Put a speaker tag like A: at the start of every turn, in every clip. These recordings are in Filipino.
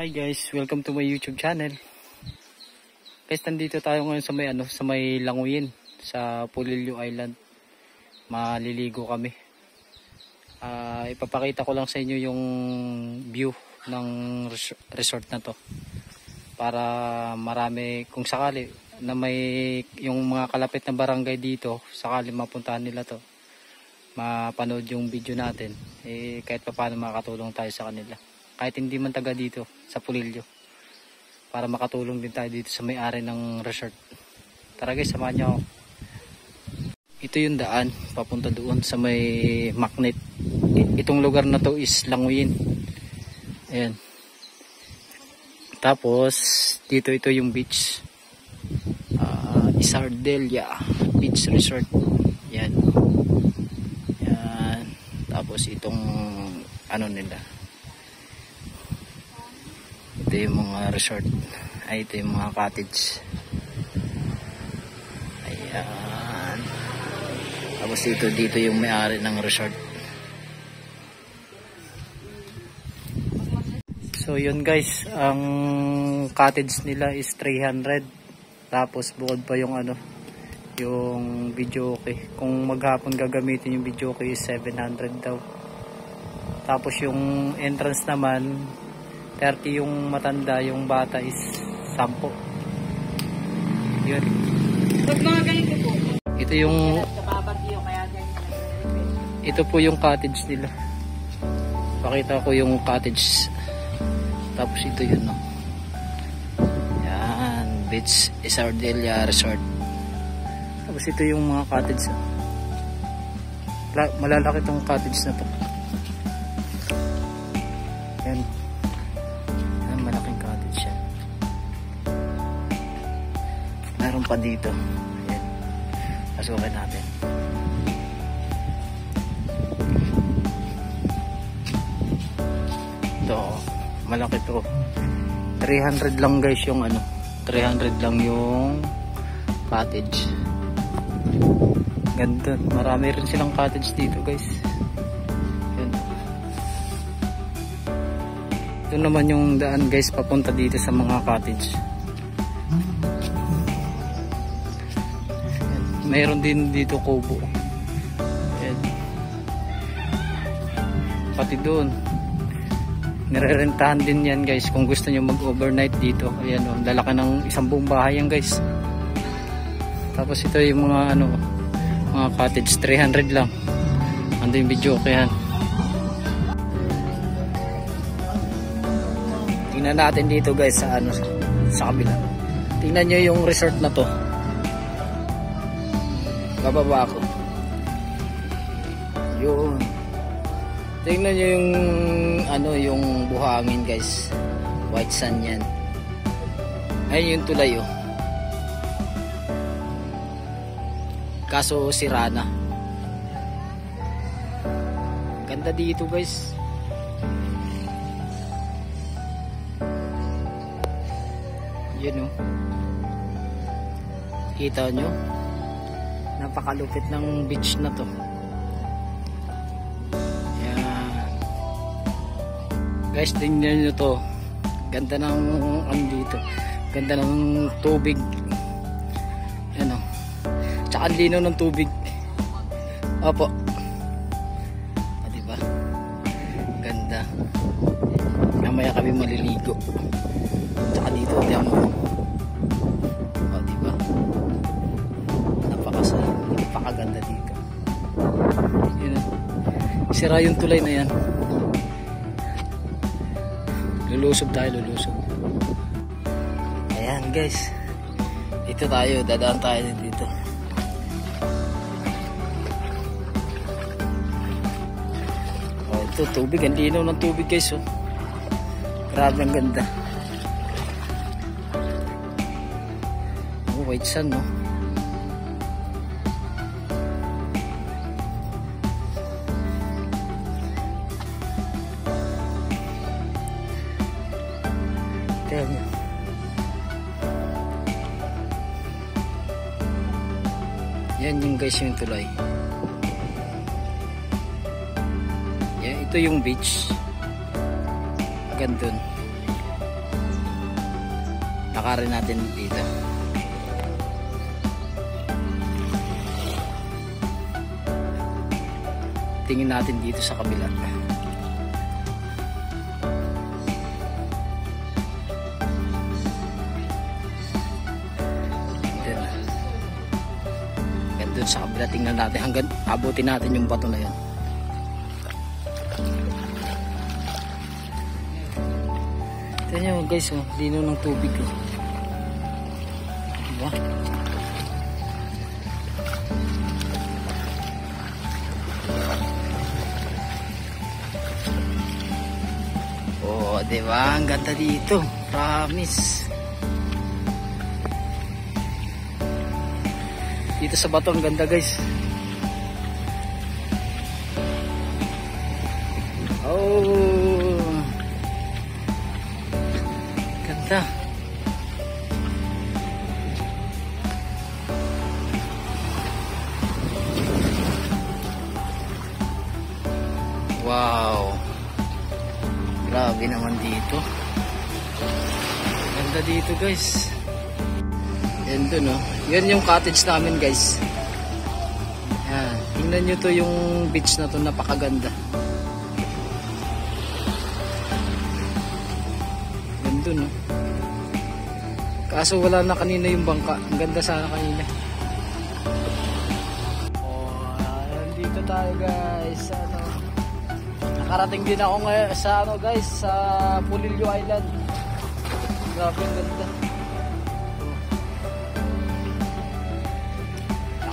A: Hi guys, welcome to my YouTube channel. Guys, nandito tayo ngayon sa may Languyin sa Polillo Island. Maliligo kami. Ipapakita ko lang sa inyo yung view ng resort na to. Para marami, kung sakali na may yung mga kalapit na barangay dito, sakali mapuntahan nila to, mapanood yung video natin, kahit pa paano makakatulong tayo sa kanila. Kahit hindi man taga dito sa Polillo, para makatulong din tayo dito sa may-ari ng resort. Tara guys, samahan niyo ako. Ito yung daan papunta doon sa may Maknet. Itong lugar na to is Languyin. Ayan. Tapos dito ito yung beach, Isardelia Beach Resort. Yan. Yan. Tapos itong ano nila, ito yung mga resort, ito yung mga cottage. Ayan. Tapos dito yung may-ari ng resort. So yun guys, ang cottage nila is 300. Tapos bukod pa yung yung video okay. Kung maghapon gagamitin yung video okay is 700 daw. Tapos yung entrance naman 30, yung matanda, yung bata is 10. Yun. Ito yung ito po yung cottage nila. Pakita ko yung cottage. Tapos ito yun, no. Yan, Beach Isardelia Resort. Tapos ito yung mga cottage. Malalaki tong cottage na to. Yan. Malaking cottage yan. Meron pa dito. Ayan. Pasukin natin. Ito, malaki to. 300 lang guys yung 300 lang yung cottage. Ganda. Marami rin silang cottage dito guys. Ito naman yung daan guys papunta dito sa mga cottage. Mayroon din dito kubo. Ayan. Pati doon nirerentahan din yan guys kung gusto nyo mag overnight dito. Ayan o, lalaki ng isang buong bahay yan guys. Tapos ito yung mga mga cottage, 300 lang. Ando yung video okay yan. Tingnan natin dito guys sa sa kabila. Tingnan nyo yung resort na to. Bababa ako. Yun. Tingnan nyo yung yung buhangin guys. White sand yan. Ayun yung tulay oh. Kaso sira na. Ganda dito guys. Yun o. Kita nyo? Napakalupit ng beach na to. Yan. Guys, tingnan nyo to. Ganda ng dito. Ganda ng tubig. Yan o. Tsaka lino ng tubig. Opo. Diba? Ganda. Mamaya kami maliligo. Tsaka dito, diyan mo. O, diba? Napakaganda dito. Yun. Sira yung tulay na yan. Lulusob tayo, lulusob. Ayan guys. Dito tayo, dadaan tayo dito. O, ito, tubig. Ang linaw ng tubig guys, oh. Grabe ang ganda. White sand, no? Tignan nyo. Yan yung guys yung tulay. Yan, ito yung beach. Gandun. lakarin natin dito. Tingin natin dito sa kabila. Doon sa kabila, tingnan natin hanggang abutin natin yung bato na yan. Tingnan nyo guys, oh, lino ng tubig, oh. Diba? Oh, diba? Ang ganda dito, promise. Dito sa bato, ang ganda guys. Oh, ganda. Wow, grabe naman dito. Ganda dito guys. Yan dun, oh. Yan yung cottage namin guys. Yan. Tingnan nyo to, yung beach na to, napakaganda. Yan dun, oh. Kaso wala na kanina yung bangka. Ang ganda sana kanina. Oh, nandito tayo guys. Ano, nakarating din ako ngayon sa ano guys, sa Pulilio Island. Grabe ang ganda.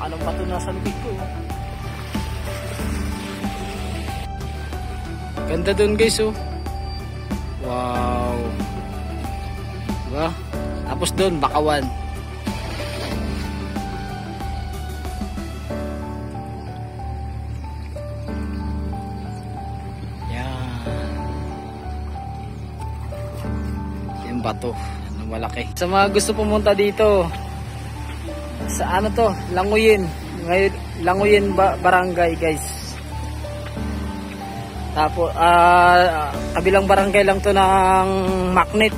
A: Anong bato nasa likod ko. Ganda dun guys, oh. Wow. Diba? Tapos dun, Bakawan. Yan. Yung bato na malaki. Sa mga gusto pumunta dito, sa ano to, Languyin. Ngayon, Languyin Barangay guys. Tapos kabilang barangay lang to ng Maknet,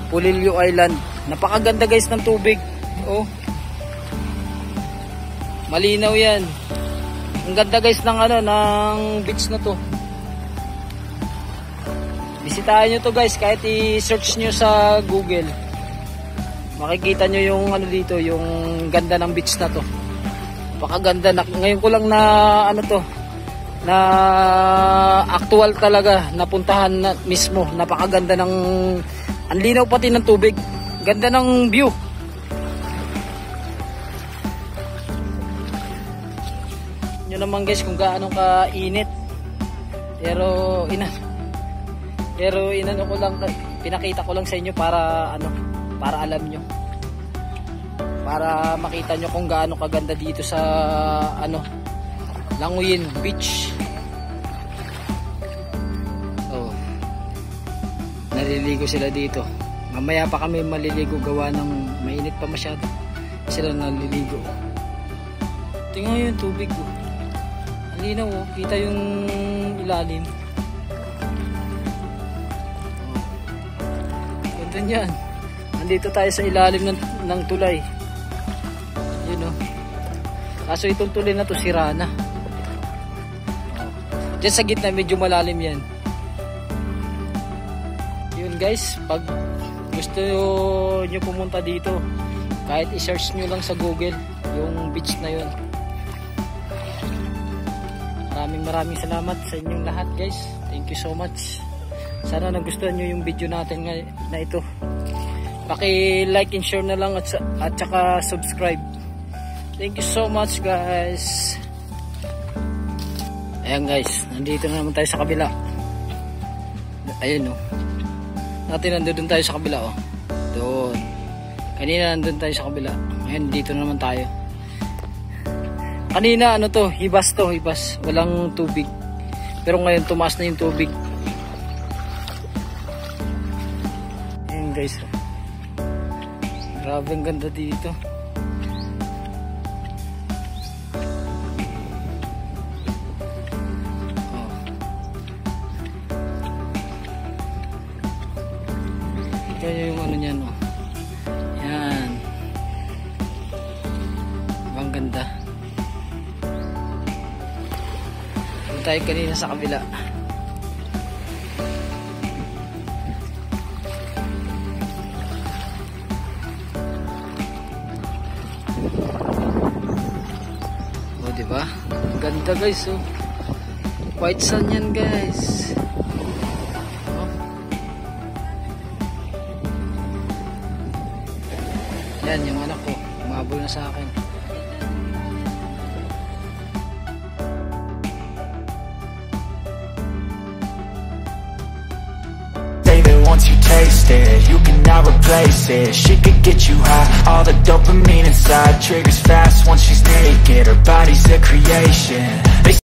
A: Pulilio Island. Napakaganda guys ng tubig. Oh. Malinaw 'yan. Ang ganda guys ng ano, ng beach na to. Bisitahin niyo to guys, kahit i-search niyo sa Google. Makikita nyo yung ano dito, yung ganda ng beach na to. Napakaganda. Ngayon ko lang na ano to, na actual talaga napuntahan na mismo. Napakaganda ng, ang linaw pati ng tubig. Ganda ng view. Nyo naman guys kung gaano ka init. Pero inano ko lang, pinakita ko lang sa inyo para ano, para alam nyo, para makita nyo kung gaano kaganda dito sa ano, Languyin Beach. Oh, naliligo sila dito. Mamaya pa kami maliligo, gawa ng mainit pa masyado. Sila naliligo. Tingnan yung tubig, oh. Ang linaw, oh. Kita yung ilalim. Oh. Ganda niyan. Nandito tayo sa ilalim ng tulay. Yun, oh. Kaso itong tulay na to sira na. Diyan sa gitna medyo malalim yan. Yun guys, pag gusto nyo pumunta dito, kahit i-search nyo lang sa Google yung beach na yun. Maraming salamat sa inyong lahat guys. Thank you so much. Sana nagustuhan nyo yung video natin na ito. Paki-like and share na lang at saka subscribe. Thank you so much guys. Ayan guys, nandito na naman tayo sa kabila. Ayun, oh. Nandun tayo sa kabila, oh. Doon. Kanina nandun tayo sa kabila. Ngayon dito na naman tayo. Kanina ano to, hibas to, hibas. Walang tubig. Pero ngayon tumaas na yung tubig. Ayan guys, oh. Grabe ang ganda dito. Oh. Ito yung ano niyan, oh. tayo kanina sa kabila. O, diba? Ganda guys, oh. White sun yan guys. Oh. Yan, yung anak ko. Umabol na sa akin.
B: Once you taste it, you cannot replace it. She could get you high, all the dopamine inside triggers fast once she's naked. Her body's a creation.